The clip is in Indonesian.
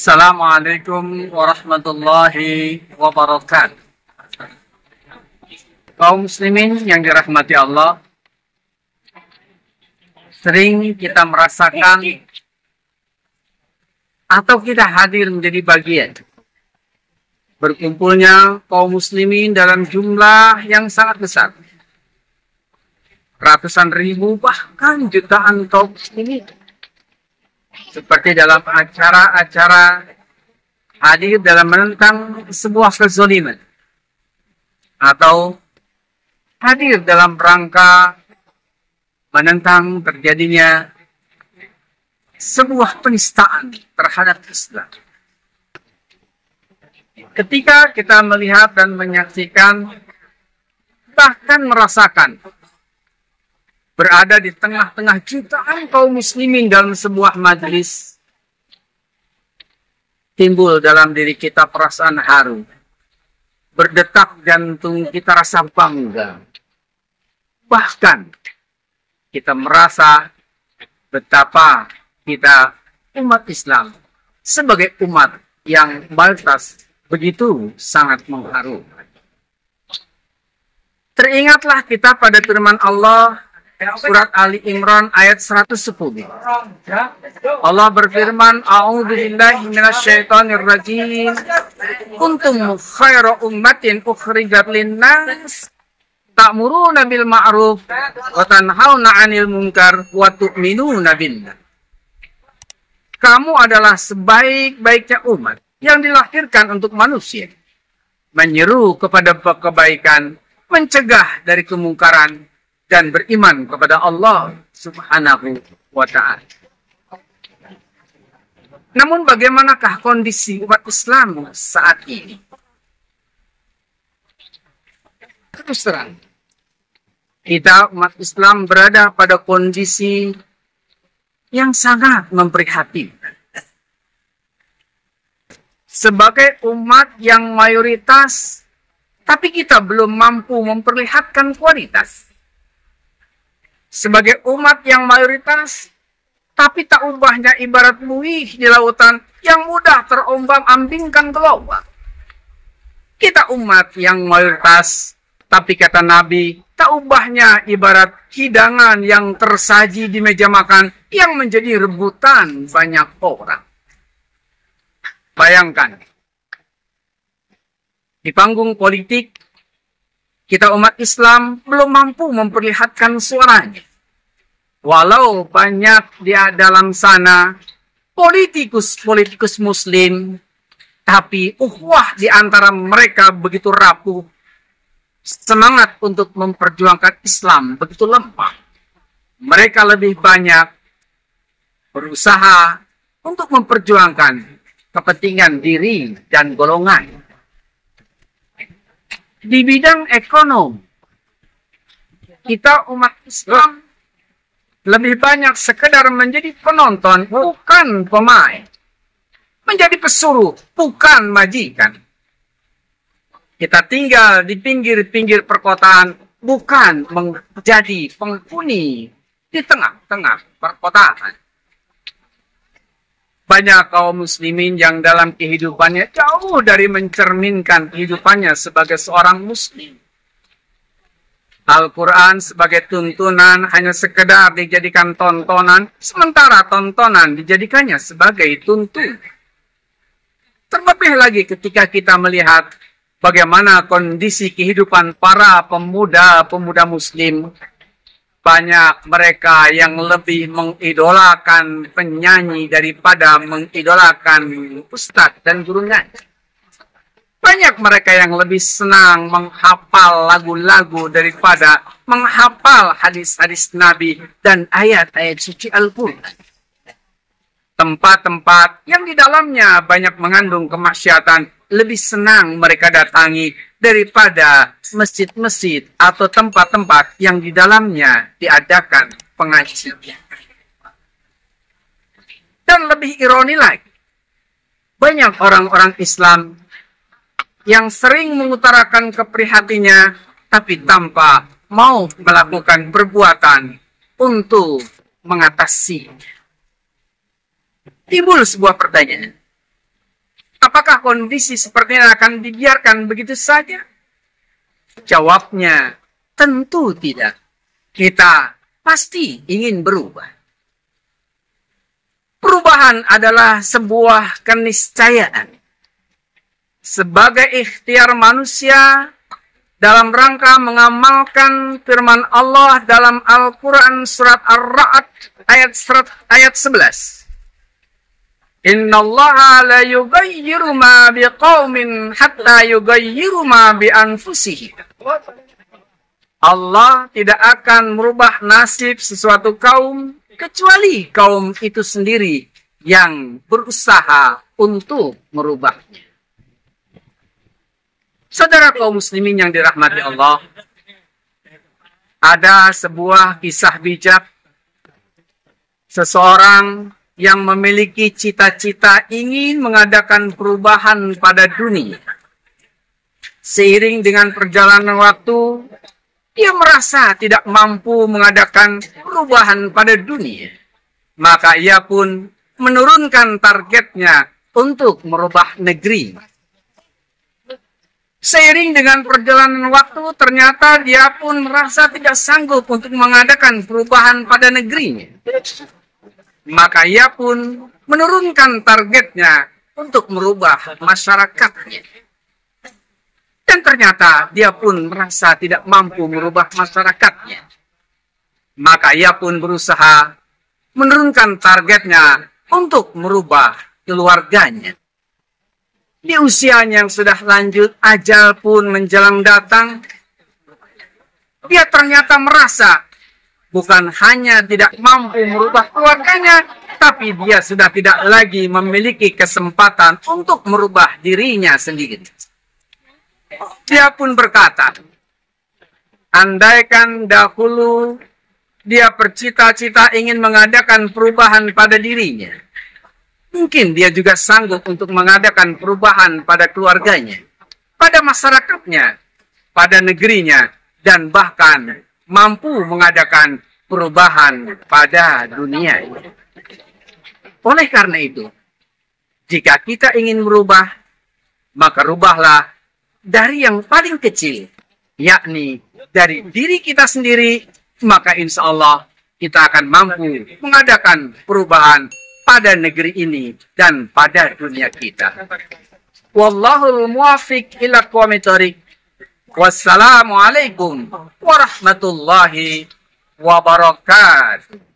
Assalamualaikum warahmatullahi wabarakatuh. Kaum muslimin yang dirahmati Allah, sering kita merasakan atau kita hadir menjadi bagian berkumpulnya kaum muslimin dalam jumlah yang sangat besar. Ratusan ribu bahkan jutaan kaum muslimin. Seperti dalam acara-acara hadir dalam menentang sebuah kezaliman, atau hadir dalam rangka menentang terjadinya sebuah penistaan terhadap Islam. Ketika kita melihat dan menyaksikan, bahkan merasakan berada di tengah-tengah jutaan kaum muslimin dalam sebuah majelis, timbul dalam diri kita perasaan haru, berdetak jantung kita rasa bangga. Bahkan kita merasa betapa kita umat Islam sebagai umat yang mayoritas begitu sangat mengharu. Teringatlah kita pada firman Allah Surat Ali Imran ayat 110. Allah berfirman, A'udzubillahi minasyaitonirrajim. Kuntum khaira ummatin ukhrijat linnas ta'muruna bil ma'ruf wa tanhauna 'anil munkar wa tu'minuna billah. Kamu adalah sebaik-baiknya umat yang dilahirkan untuk manusia, menyeru kepada kebaikan, mencegah dari kemungkaran, dan beriman kepada Allah Subhanahu wa Ta'ala. Namun bagaimanakah kondisi umat Islam saat ini? Terus terang, kita umat Islam berada pada kondisi yang sangat memprihatinkan. Sebagai umat yang mayoritas, tapi kita belum mampu memperlihatkan kualitas. Sebagai umat yang mayoritas, tapi tak ubahnya ibarat buih di lautan yang mudah terombang-ambingkan ke bawah. Kita umat yang mayoritas, tapi kata Nabi, tak ubahnya ibarat hidangan yang tersaji di meja makan yang menjadi rebutan banyak orang. Bayangkan, di panggung politik, kita umat Islam belum mampu memperlihatkan suaranya. Walau banyak di dalam sana politikus-politikus muslim, tapi ukhuwah di antara mereka begitu rapuh. Semangat untuk memperjuangkan Islam begitu lemah. Mereka lebih banyak berusaha untuk memperjuangkan kepentingan diri dan golongan. Di bidang ekonomi, kita umat Islam lebih banyak sekedar menjadi penonton, bukan pemain. Menjadi pesuruh, bukan majikan. Kita tinggal di pinggir-pinggir perkotaan, bukan menjadi penghuni di tengah-tengah perkotaan. Banyak kaum muslimin yang dalam kehidupannya jauh dari mencerminkan kehidupannya sebagai seorang muslim. Al-Quran sebagai tuntunan hanya sekedar dijadikan tontonan, sementara tontonan dijadikannya sebagai tuntun. Terlebih lagi ketika kita melihat bagaimana kondisi kehidupan para pemuda-pemuda muslim. Banyak mereka yang lebih mengidolakan penyanyi daripada mengidolakan ustadz dan gurunya. Banyak mereka yang lebih senang menghafal lagu-lagu daripada menghafal hadis-hadis Nabi dan ayat-ayat suci Al-Quran. Tempat-tempat yang di dalamnya banyak mengandung kemaksiatan lebih senang mereka datangi daripada masjid-masjid atau tempat-tempat yang di dalamnya diadakan pengajian. Dan lebih ironi lagi, banyak orang-orang Islam yang sering mengutarakan keprihatinnya, tapi tanpa mau melakukan perbuatan untuk mengatasi. Timbul sebuah pertanyaan. Apakah kondisi seperti ini akan dibiarkan begitu saja? Jawabnya, tentu tidak. Kita pasti ingin berubah. Perubahan adalah sebuah keniscayaan. Sebagai ikhtiar manusia dalam rangka mengamalkan firman Allah dalam Al-Quran surat Ar-Ra'd ayat 11. Inna Allah la yughayyiru ma biqaumin hatta yughayyiru ma bi anfusihim. Allah tidak akan merubah nasib sesuatu kaum kecuali kaum itu sendiri yang berusaha untuk merubahnya. Saudara kaum muslimin yang dirahmati Allah, ada sebuah kisah bijak seseorang yang memiliki cita-cita ingin mengadakan perubahan pada dunia. Seiring dengan perjalanan waktu, dia merasa tidak mampu mengadakan perubahan pada dunia. Maka ia pun menurunkan targetnya untuk merubah negeri. Seiring dengan perjalanan waktu, ternyata dia pun merasa tidak sanggup untuk mengadakan perubahan pada negerinya. Maka ia pun menurunkan targetnya untuk merubah masyarakatnya. Dan ternyata dia pun merasa tidak mampu merubah masyarakatnya. Maka ia pun berusaha menurunkan targetnya untuk merubah keluarganya. Di usianya yang sudah lanjut, ajal pun menjelang datang. Dia ternyata merasa bukan hanya tidak mampu merubah keluarganya, tapi dia sudah tidak lagi memiliki kesempatan untuk merubah dirinya sendiri. Dia pun berkata, andaikan dahulu dia bercita-cita ingin mengadakan perubahan pada dirinya, mungkin dia juga sanggup untuk mengadakan perubahan pada keluarganya, pada masyarakatnya, pada negerinya, dan bahkan mampu mengadakan perubahan pada dunia ini. Oleh karena itu, jika kita ingin merubah, maka rubahlah dari yang paling kecil, yakni dari diri kita sendiri, maka insya Allah kita akan mampu mengadakan perubahan pada negeri ini dan pada dunia kita. Wallahul muwafiq ila aqwamit thoriq. Wassalamualaikum warahmatullahi wabarakatuh.